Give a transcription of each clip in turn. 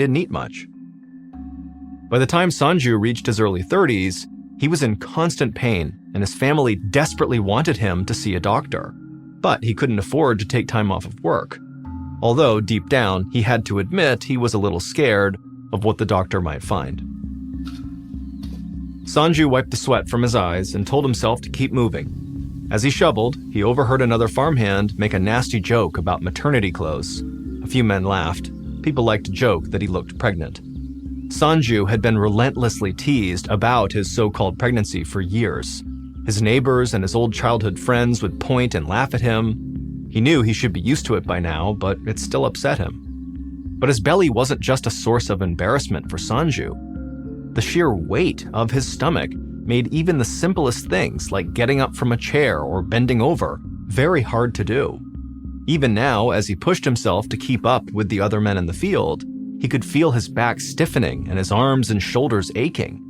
didn't eat much. By the time Sanju reached his early 30s, he was in constant pain, and his family desperately wanted him to see a doctor. But he couldn't afford to take time off of work. Although, deep down, he had to admit he was a little scared of what the doctor might find. Sanju wiped the sweat from his eyes and told himself to keep moving. As he shoveled, he overheard another farmhand make a nasty joke about maternity clothes. A few men laughed. People liked to joke that he looked pregnant. Sanju had been relentlessly teased about his so-called pregnancy for years. His neighbors and his old childhood friends would point and laugh at him. He knew he should be used to it by now, but it still upset him. But his belly wasn't just a source of embarrassment for Sanju. The sheer weight of his stomach made even the simplest things like getting up from a chair or bending over very hard to do. Even now, as he pushed himself to keep up with the other men in the field, he could feel his back stiffening and his arms and shoulders aching.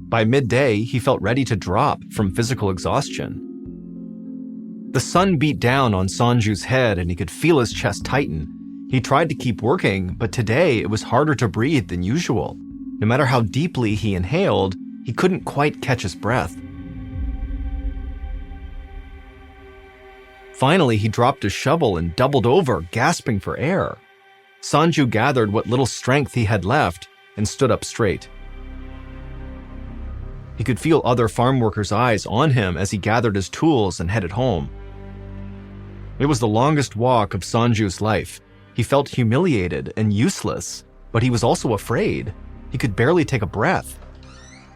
By midday, he felt ready to drop from physical exhaustion. The sun beat down on Sanju's head and he could feel his chest tighten. He tried to keep working, but today it was harder to breathe than usual. No matter how deeply he inhaled, he couldn't quite catch his breath. Finally, he dropped his shovel and doubled over, gasping for air. Sanju gathered what little strength he had left and stood up straight. He could feel other farm workers' eyes on him as he gathered his tools and headed home. It was the longest walk of Sanju's life. He felt humiliated and useless, but he was also afraid. He could barely take a breath.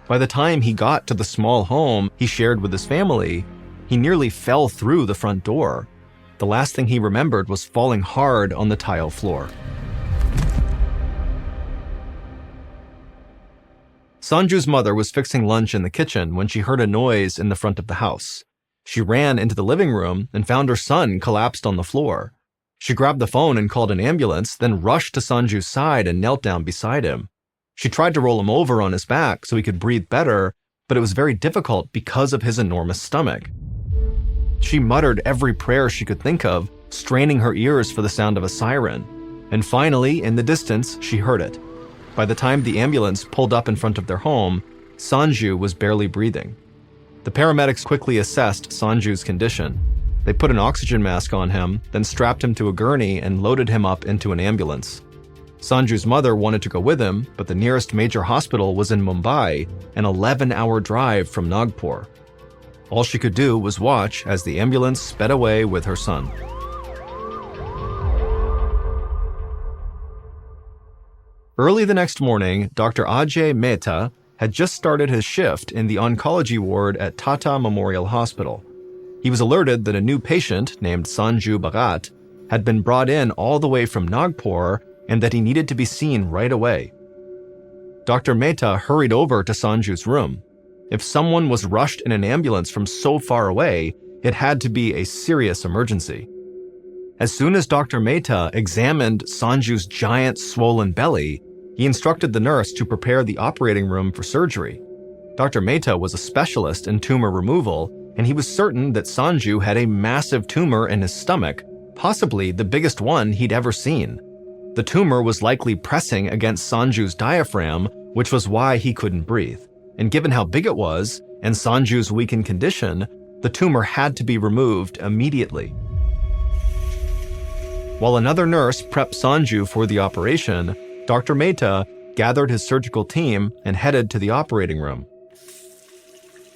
By the time he got to the small home he shared with his family, he nearly fell through the front door. The last thing he remembered was falling hard on the tile floor. Sanju's mother was fixing lunch in the kitchen when she heard a noise in the front of the house. She ran into the living room and found her son collapsed on the floor. She grabbed the phone and called an ambulance, then rushed to Sanju's side and knelt down beside him. She tried to roll him over on his back so he could breathe better, but it was very difficult because of his enormous stomach. She muttered every prayer she could think of, straining her ears for the sound of a siren. And finally, in the distance, she heard it. By the time the ambulance pulled up in front of their home, Sanju was barely breathing. The paramedics quickly assessed Sanju's condition. They put an oxygen mask on him, then strapped him to a gurney and loaded him up into an ambulance. Sanju's mother wanted to go with him, but the nearest major hospital was in Mumbai, an 11-hour drive from Nagpur. All she could do was watch as the ambulance sped away with her son. Early the next morning, Dr. Ajay Mehta had just started his shift in the oncology ward at Tata Memorial Hospital. He was alerted that a new patient named Sanju Bhagat had been brought in all the way from Nagpur and that he needed to be seen right away. Dr. Mehta hurried over to Sanju's room. If someone was rushed in an ambulance from so far away, it had to be a serious emergency. As soon as Dr. Mehta examined Sanju's giant swollen belly, he instructed the nurse to prepare the operating room for surgery. Dr. Mehta was a specialist in tumor removal, and he was certain that Sanju had a massive tumor in his stomach, possibly the biggest one he'd ever seen. The tumor was likely pressing against Sanju's diaphragm, which was why he couldn't breathe. And given how big it was, and Sanju's weakened condition, the tumor had to be removed immediately. While another nurse prepped Sanju for the operation, Dr. Mehta gathered his surgical team and headed to the operating room.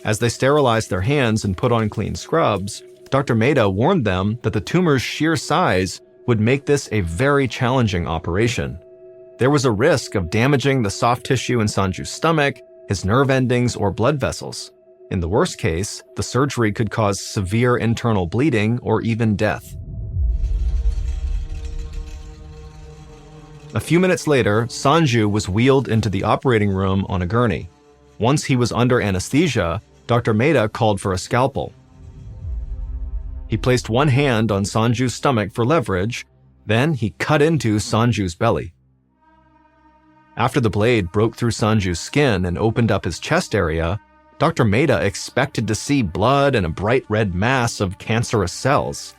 As they sterilized their hands and put on clean scrubs, Dr. Mehta warned them that the tumor's sheer size would make this a very challenging operation. There was a risk of damaging the soft tissue in Sanju's stomach, his nerve endings, or blood vessels. In the worst case, the surgery could cause severe internal bleeding or even death. A few minutes later, Sanju was wheeled into the operating room on a gurney. Once he was under anesthesia, Dr. Mehta called for a scalpel. He placed one hand on Sanju's stomach for leverage, then he cut into Sanju's belly. After the blade broke through Sanju's skin and opened up his chest area, Dr. Mehta expected to see blood and a bright red mass of cancerous cells.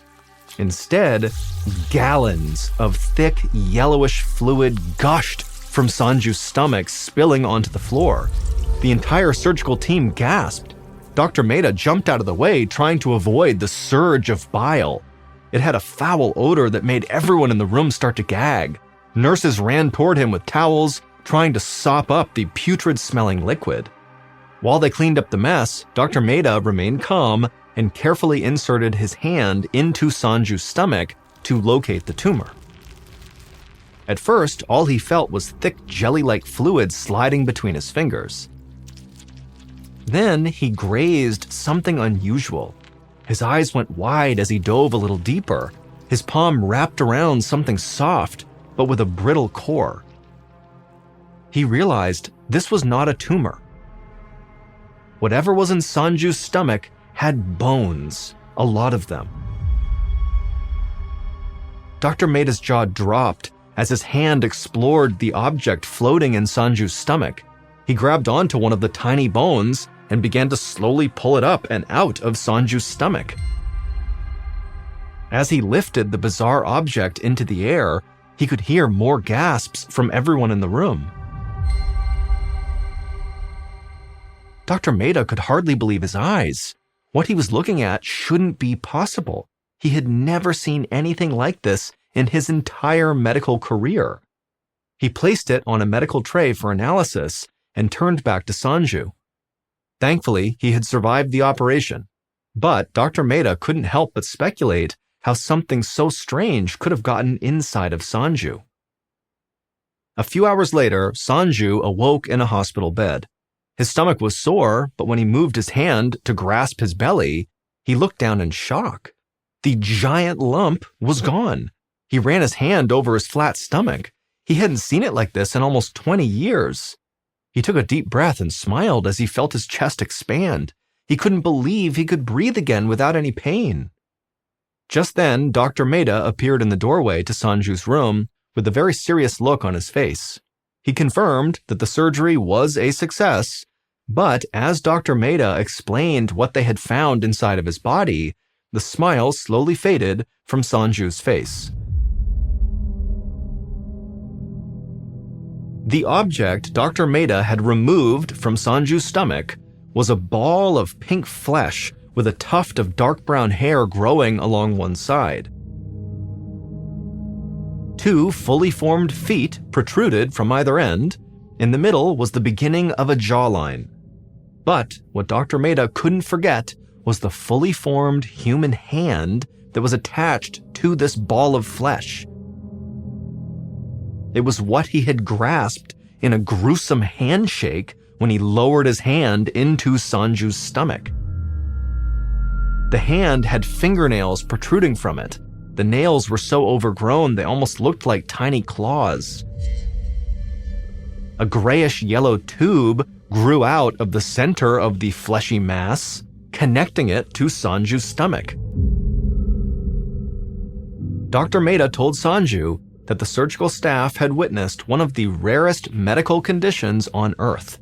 Instead, gallons of thick, yellowish fluid gushed from Sanju's stomach spilling onto the floor. The entire surgical team gasped. Dr. Mehta jumped out of the way, trying to avoid the surge of bile. It had a foul odor that made everyone in the room start to gag. Nurses ran toward him with towels, trying to sop up the putrid-smelling liquid. While they cleaned up the mess, Dr. Mehta remained calm and carefully inserted his hand into Sanju's stomach to locate the tumor. At first, all he felt was thick jelly-like fluid sliding between his fingers. Then he grazed something unusual. His eyes went wide as he dove a little deeper. His palm wrapped around something soft, but with a brittle core. He realized this was not a tumor. Whatever was in Sanju's stomach had bones, a lot of them. Dr. Mehta's jaw dropped as his hand explored the object floating in Sanju's stomach. He grabbed onto one of the tiny bones and began to slowly pull it up and out of Sanju's stomach. As he lifted the bizarre object into the air, he could hear more gasps from everyone in the room. Dr. Mehta could hardly believe his eyes. What he was looking at shouldn't be possible. He had never seen anything like this in his entire medical career. He placed it on a medical tray for analysis and turned back to Sanju. Thankfully, he had survived the operation, but Dr. Mehta couldn't help but speculate how something so strange could have gotten inside of Sanju. A few hours later, Sanju awoke in a hospital bed. His stomach was sore, but when he moved his hand to grasp his belly, he looked down in shock. The giant lump was gone. He ran his hand over his flat stomach. He hadn't seen it like this in almost 20 years. He took a deep breath and smiled as he felt his chest expand. He couldn't believe he could breathe again without any pain. Just then, Dr. Mehta appeared in the doorway to Sanju's room with a very serious look on his face. He confirmed that the surgery was a success, but as Dr. Mehta explained what they had found inside of his body, the smile slowly faded from Sanju's face. The object Dr. Mehta had removed from Sanju's stomach was a ball of pink flesh with a tuft of dark brown hair growing along one side. 2 fully formed feet protruded from either end. In the middle was the beginning of a jawline. But what Dr. Mehta couldn't forget was the fully formed human hand that was attached to this ball of flesh. It was what he had grasped in a gruesome handshake when he lowered his hand into Sanju's stomach. The hand had fingernails protruding from it. The nails were so overgrown they almost looked like tiny claws. A grayish-yellow tube grew out of the center of the fleshy mass, connecting it to Sanju's stomach. Dr. Mehta told Sanju that the surgical staff had witnessed one of the rarest medical conditions on Earth.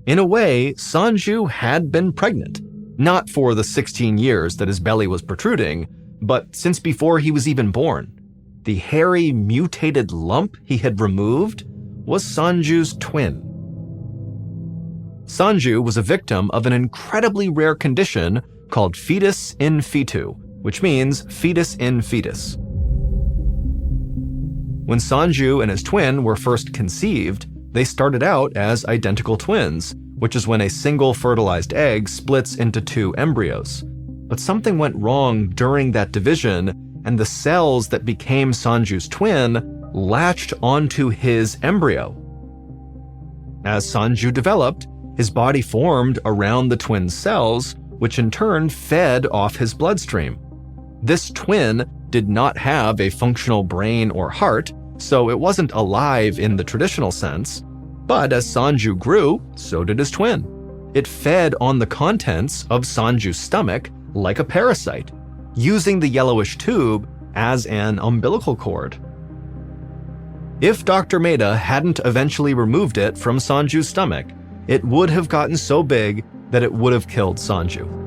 In a way, Sanju had been pregnant, not for the 16 years that his belly was protruding, but since before he was even born. The hairy, mutated lump he had removed was Sanju's twin. Sanju was a victim of an incredibly rare condition called fetus in fetu, which means fetus in fetus. When Sanju and his twin were first conceived, they started out as identical twins, which is when a single fertilized egg splits into 2 embryos. But something went wrong during that division, and the cells that became Sanju's twin latched onto his embryo. As Sanju developed, his body formed around the twin cells, which in turn fed off his bloodstream. This twin did not have a functional brain or heart, so it wasn't alive in the traditional sense. But as Sanju grew, so did his twin. It fed on the contents of Sanju's stomach like a parasite, using the yellowish tube as an umbilical cord. If Dr. Mehta hadn't eventually removed it from Sanju's stomach, it would have gotten so big that it would have killed Sanju.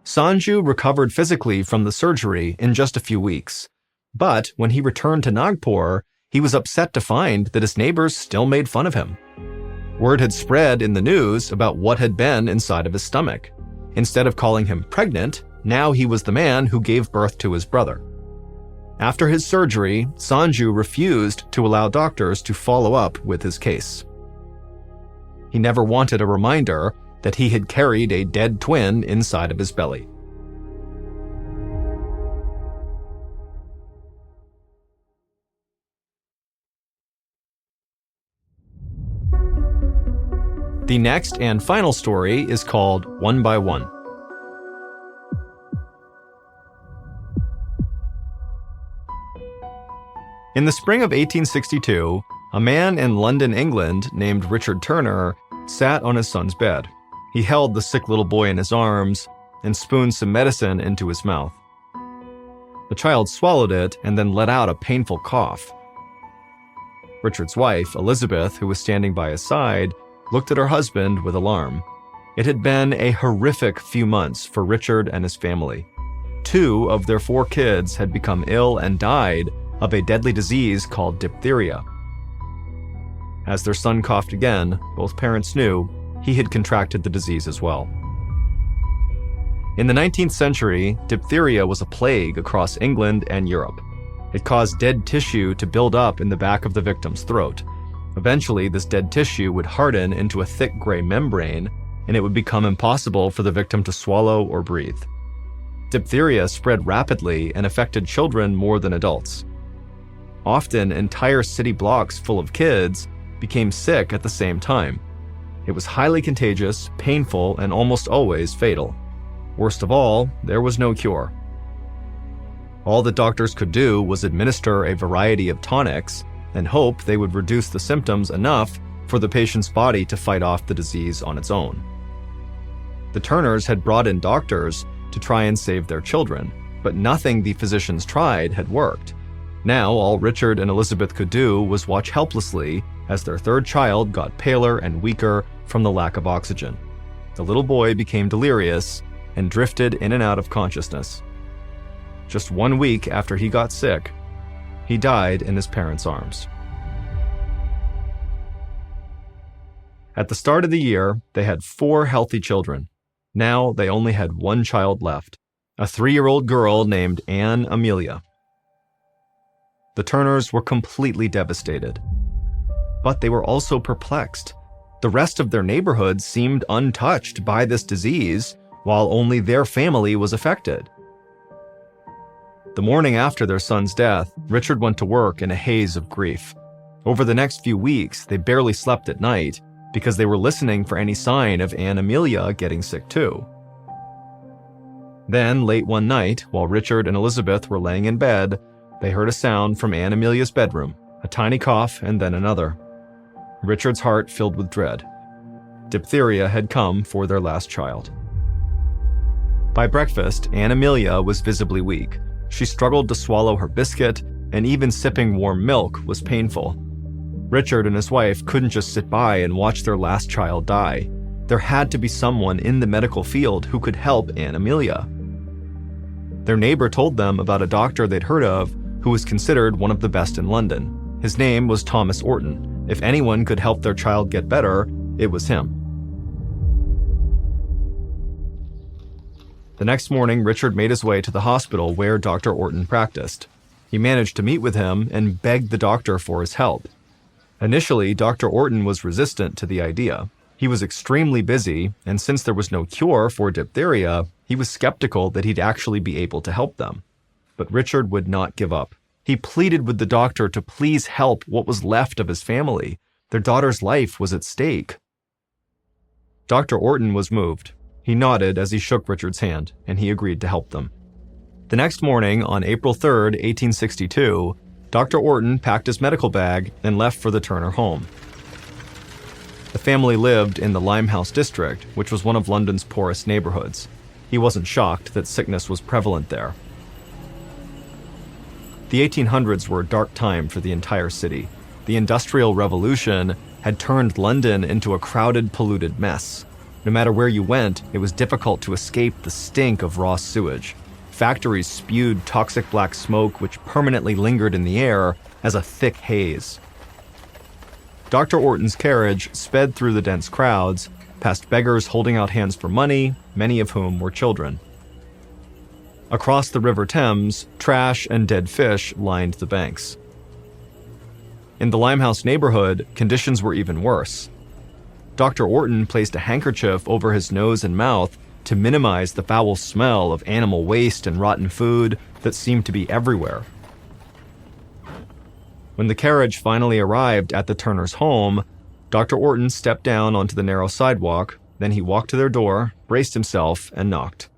Sanju recovered physically from the surgery in just a few weeks. But when he returned to Nagpur, he was upset to find that his neighbors still made fun of him. Word had spread in the news about what had been inside of his stomach. Instead of calling him pregnant, now he was the man who gave birth to his brother. After his surgery, Sanju refused to allow doctors to follow up with his case. He never wanted a reminder that he had carried a dead twin inside of his belly. The next and final story is called One by One. In the spring of 1862, a man in London, England, named Richard Turner, sat on his son's bed. He held the sick little boy in his arms and spooned some medicine into his mouth. The child swallowed it and then let out a painful cough. Richard's wife, Elizabeth, who was standing by his side, looked at her husband with alarm. It had been a horrific few months for Richard and his family. 2 of their 4 kids had become ill and died of a deadly disease called diphtheria. As their son coughed again, both parents knew he had contracted the disease as well. In the 19th century, diphtheria was a plague across England and Europe. It caused dead tissue to build up in the back of the victim's throat. Eventually, this dead tissue would harden into a thick gray membrane, and it would become impossible for the victim to swallow or breathe. Diphtheria spread rapidly and affected children more than adults. Often, entire city blocks full of kids became sick at the same time. It was highly contagious, painful, and almost always fatal. Worst of all, there was no cure. All that doctors could do was administer a variety of tonics and hope they would reduce the symptoms enough for the patient's body to fight off the disease on its own. The Turners had brought in doctors to try and save their children, but nothing the physicians tried had worked. Now, all Richard and Elizabeth could do was watch helplessly as their 3rd child got paler and weaker from the lack of oxygen. The little boy became delirious and drifted in and out of consciousness. Just 1 week after he got sick, he died in his parents' arms. At the start of the year, they had 4 healthy children. Now they only had 1 child left, a 3-year-old girl named Anne Amelia. The Turners were completely devastated. But they were also perplexed. The rest of their neighborhood seemed untouched by this disease, while only their family was affected. The morning after their son's death, Richard went to work in a haze of grief. Over the next few weeks, they barely slept at night because they were listening for any sign of Anne Amelia getting sick too. Then, late one night, while Richard and Elizabeth were laying in bed, they heard a sound from Anne Amelia's bedroom, a tiny cough and then another. Richard's heart filled with dread. Diphtheria had come for their last child. By breakfast, Anne Amelia was visibly weak. She struggled to swallow her biscuit, and even sipping warm milk was painful. Richard and his wife couldn't just sit by and watch their last child die. There had to be someone in the medical field who could help Anne Amelia. Their neighbor told them about a doctor they'd heard of who was considered one of the best in London. His name was Thomas Orton. If anyone could help their child get better, it was him. The next morning, Richard made his way to the hospital where Dr. Orton practiced. He managed to meet with him and begged the doctor for his help. Initially, Dr. Orton was resistant to the idea. He was extremely busy, and since there was no cure for diphtheria, he was skeptical that he'd actually be able to help them. But Richard would not give up. He pleaded with the doctor to please help what was left of his family. Their daughter's life was at stake. Dr. Orton was moved. He nodded as he shook Richard's hand, and he agreed to help them. The next morning, on April 3rd, 1862, Dr. Orton packed his medical bag and left for the Turner home. The family lived in the Limehouse district, which was one of London's poorest neighborhoods. He wasn't shocked that sickness was prevalent there. The 1800s were a dark time for the entire city. The Industrial Revolution had turned London into a crowded, polluted mess. No matter where you went, it was difficult to escape the stink of raw sewage. factories spewed toxic black smoke which permanently lingered in the air as a thick haze. Dr. Orton's carriage sped through the dense crowds, past beggars holding out hands for money, many of whom were children. Across the River Thames, trash and dead fish lined the banks. In the Limehouse neighborhood, conditions were even worse. Dr. Orton placed a handkerchief over his nose and mouth to minimize the foul smell of animal waste and rotten food that seemed to be everywhere. When the carriage finally arrived at the Turners' home, Dr. Orton stepped down onto the narrow sidewalk, then he walked to their door, braced himself, and knocked.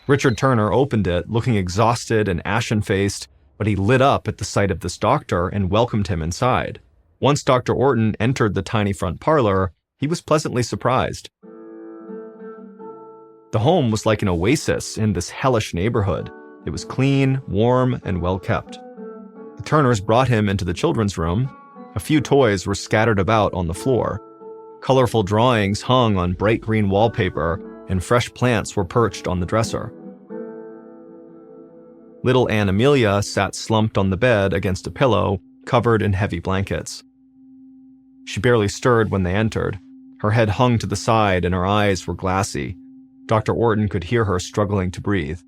Richard Turner opened it, looking exhausted and ashen-faced, but he lit up at the sight of this doctor and welcomed him inside. Once Dr. Orton entered the tiny front parlor, he was pleasantly surprised. The home was like an oasis in this hellish neighborhood. It was clean, warm, and well-kept. The Turners brought him into the children's room. A few toys were scattered about on the floor. Colorful drawings hung on bright green wallpaper, and fresh plants were perched on the dresser. Little Anne Amelia sat slumped on the bed against a pillow, covered in heavy blankets. She barely stirred when they entered. Her head hung to the side and her eyes were glassy. Dr. Orton could hear her struggling to breathe.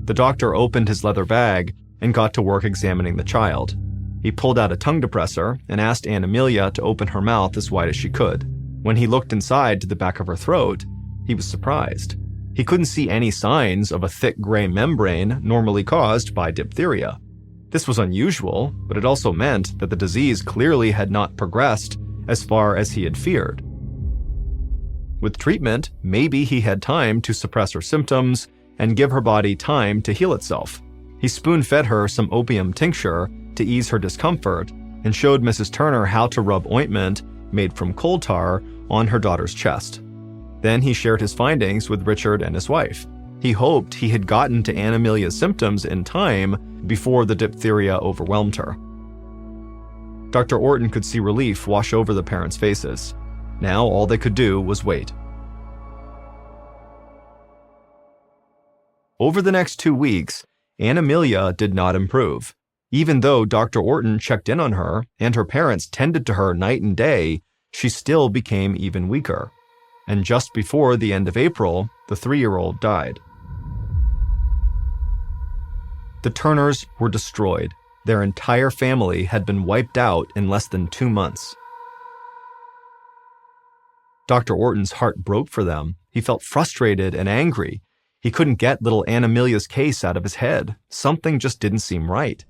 The doctor opened his leather bag and got to work examining the child. He pulled out a tongue depressor and asked Anne Amelia to open her mouth as wide as she could. When he looked inside to the back of her throat, he was surprised. He couldn't see any signs of a thick gray membrane normally caused by diphtheria. This was unusual, but it also meant that the disease clearly had not progressed as far as he had feared. With treatment, maybe he had time to suppress her symptoms and give her body time to heal itself. He spoon-fed her some opium tincture to ease her discomfort and showed Mrs. Turner how to rub ointment made from coal tar on her daughter's chest. Then he shared his findings with Richard and his wife. He hoped he had gotten to Anne Amelia's symptoms in time before the diphtheria overwhelmed her. Dr. Orton could see relief wash over the parents' faces. Now all they could do was wait. Over the next 2 weeks, Anne Amelia did not improve. Even though Dr. Orton checked in on her and her parents tended to her night and day, she still became even weaker. And just before the end of April, the 3-year-old died. The Turners were destroyed. Their entire family had been wiped out in less than 2 months. Dr. Orton's heart broke for them. He felt frustrated and angry. He couldn't get little Anne Amelia's case out of his head. Something just didn't seem right.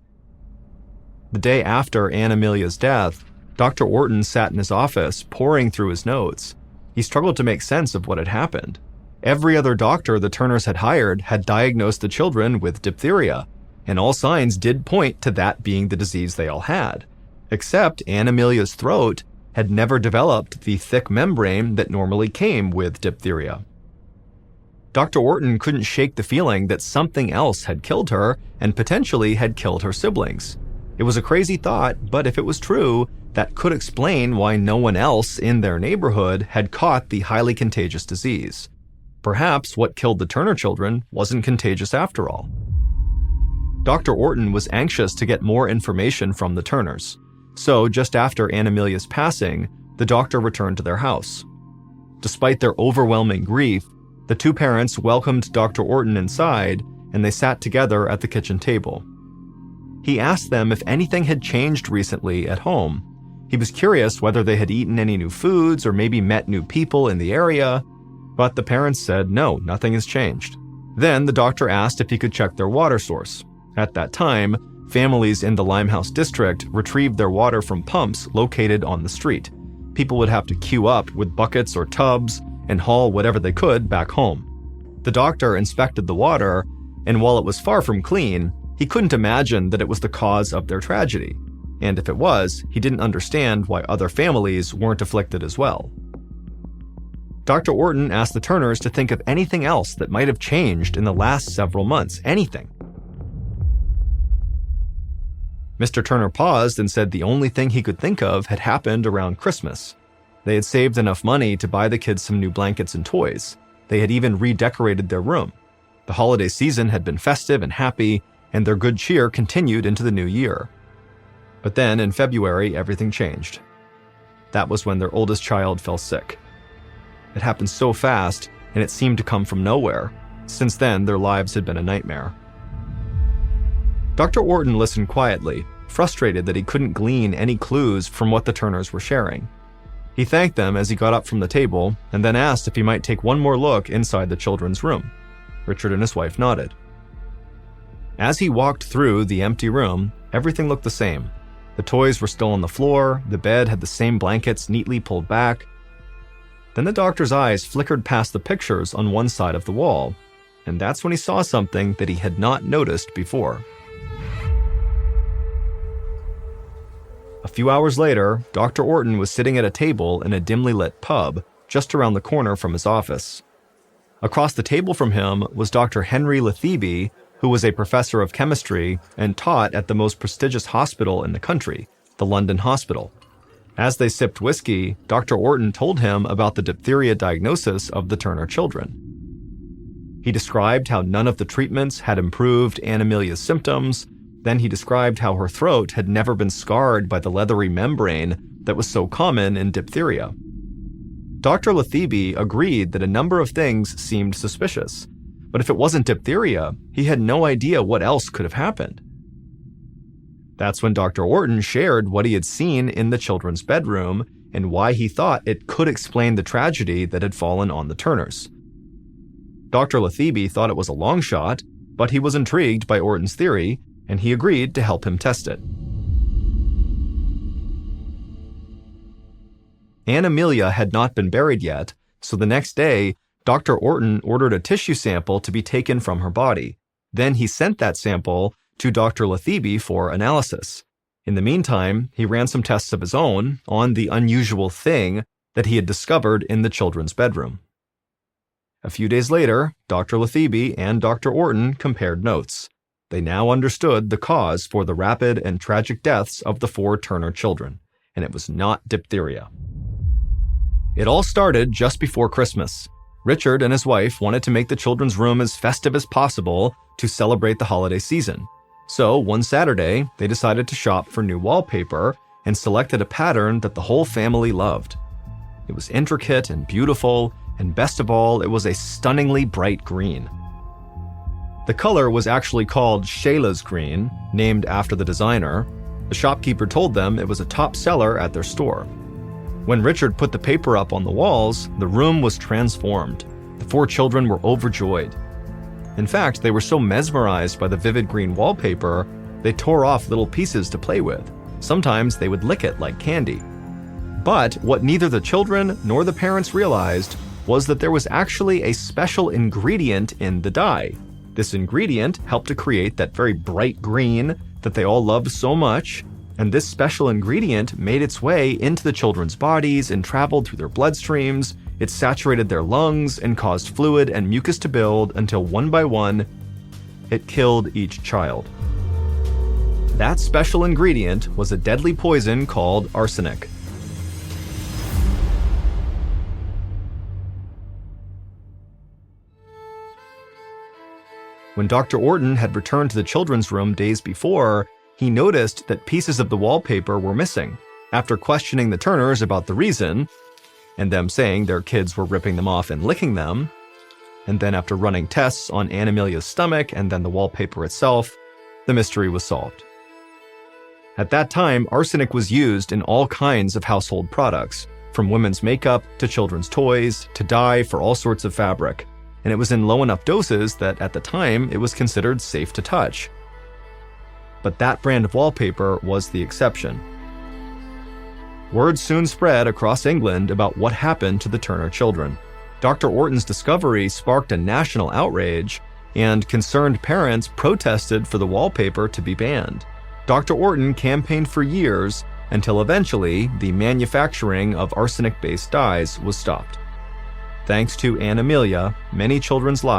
The day after Anne Amelia's death, Dr. Orton sat in his office, poring through his notes. He struggled to make sense of what had happened. Every other doctor the Turners had hired had diagnosed the children with diphtheria, and all signs did point to that being the disease they all had. Except Anne Amelia's throat had never developed the thick membrane that normally came with diphtheria. Dr. Orton couldn't shake the feeling that something else had killed her and potentially had killed her siblings. It was a crazy thought, but if it was true, that could explain why no one else in their neighborhood had caught the highly contagious disease. Perhaps what killed the Turner children wasn't contagious after all. Dr. Orton was anxious to get more information from the Turners. So just after Anne Amelia's passing, the doctor returned to their house. Despite their overwhelming grief, the two parents welcomed Dr. Orton inside, and they sat together at the kitchen table. He asked them if anything had changed recently at home. He was curious whether they had eaten any new foods or maybe met new people in the area, but the parents said no, nothing has changed. Then the doctor asked if he could check their water source. At that time, families in the Limehouse district retrieved their water from pumps located on the street. People would have to queue up with buckets or tubs and haul whatever they could back home. The doctor inspected the water, and while it was far from clean, he couldn't imagine that it was the cause of their tragedy. And if it was, he didn't understand why other families weren't afflicted as well. Dr. Orton asked the Turners to think of anything else that might have changed in the last several months, anything. Mr. Turner paused and said the only thing he could think of had happened around Christmas. They had saved enough money to buy the kids some new blankets and toys. They had even redecorated their room. The holiday season had been festive and happy, and their good cheer continued into the new year. But then, in February, everything changed. That was when their oldest child fell sick. It happened so fast, and it seemed to come from nowhere. Since then, their lives had been a nightmare. Dr. Orton listened quietly, frustrated that he couldn't glean any clues from what the Turners were sharing. He thanked them as he got up from the table, and then asked if he might take one more look inside the children's room. Richard and his wife nodded. As he walked through the empty room, everything looked the same. The toys were still on the floor, the bed had the same blankets neatly pulled back. Then the doctor's eyes flickered past the pictures on one side of the wall, and that's when he saw something that he had not noticed before. A few hours later, Dr. Orton was sitting at a table in a dimly lit pub just around the corner from his office. Across the table from him was Dr. Henry Letheby, who was a professor of chemistry and taught at the most prestigious hospital in the country, the London Hospital. As they sipped whiskey, Dr. Orton told him about the diphtheria diagnosis of the Turner children. He described how none of the treatments had improved Anna Amelia's symptoms. Then he described how her throat had never been scarred by the leathery membrane that was so common in diphtheria. Dr. Letheby agreed that a number of things seemed suspicious, but if it wasn't diphtheria, he had no idea what else could have happened. That's when Dr. Orton shared what he had seen in the children's bedroom and why he thought it could explain the tragedy that had fallen on the Turners. Dr. Letheby thought it was a long shot, but he was intrigued by Orton's theory, and he agreed to help him test it. Anna Amelia had not been buried yet, so the next day, Dr. Orton ordered a tissue sample to be taken from her body. Then he sent that sample to Dr. Letheby for analysis. In the meantime, he ran some tests of his own on the unusual thing that he had discovered in the children's bedroom. A few days later, Dr. Letheby and Dr. Orton compared notes. They now understood the cause for the rapid and tragic deaths of the 4 Turner children, and it was not diphtheria. It all started just before Christmas. Richard and his wife wanted to make the children's room as festive as possible to celebrate the holiday season. So one Saturday, they decided to shop for new wallpaper and selected a pattern that the whole family loved. It was intricate and beautiful, and best of all, it was a stunningly bright green. The color was actually called Shayla's green, named after the designer. The shopkeeper told them it was a top seller at their store. When Richard put the paper up on the walls, the room was transformed. The 4 children were overjoyed. In fact, they were so mesmerized by the vivid green wallpaper, they tore off little pieces to play with. Sometimes they would lick it like candy. But what neither the children nor the parents realized was that there was actually a special ingredient in the dye. This ingredient helped to create that very bright green that they all loved so much, and this special ingredient made its way into the children's bodies and traveled through their bloodstreams. It saturated their lungs and caused fluid and mucus to build until one by one, it killed each child. That special ingredient was a deadly poison called arsenic. When Dr. Orton had returned to the children's room days before, he noticed that pieces of the wallpaper were missing. After questioning the Turners about the reason, and them saying their kids were ripping them off and licking them, and then after running tests on Anna Amelia's stomach and then the wallpaper itself, the mystery was solved. At that time, arsenic was used in all kinds of household products, from women's makeup to children's toys to dye for all sorts of fabric, and it was in low enough doses that at the time it was considered safe to touch. But that brand of wallpaper was the exception. Word soon spread across England about what happened to the Turner children. Dr. Orton's discovery sparked a national outrage, and concerned parents protested for the wallpaper to be banned. Dr. Orton campaigned for years until eventually the manufacturing of arsenic-based dyes was stopped. Thanks to Anna Amelia, many children's lives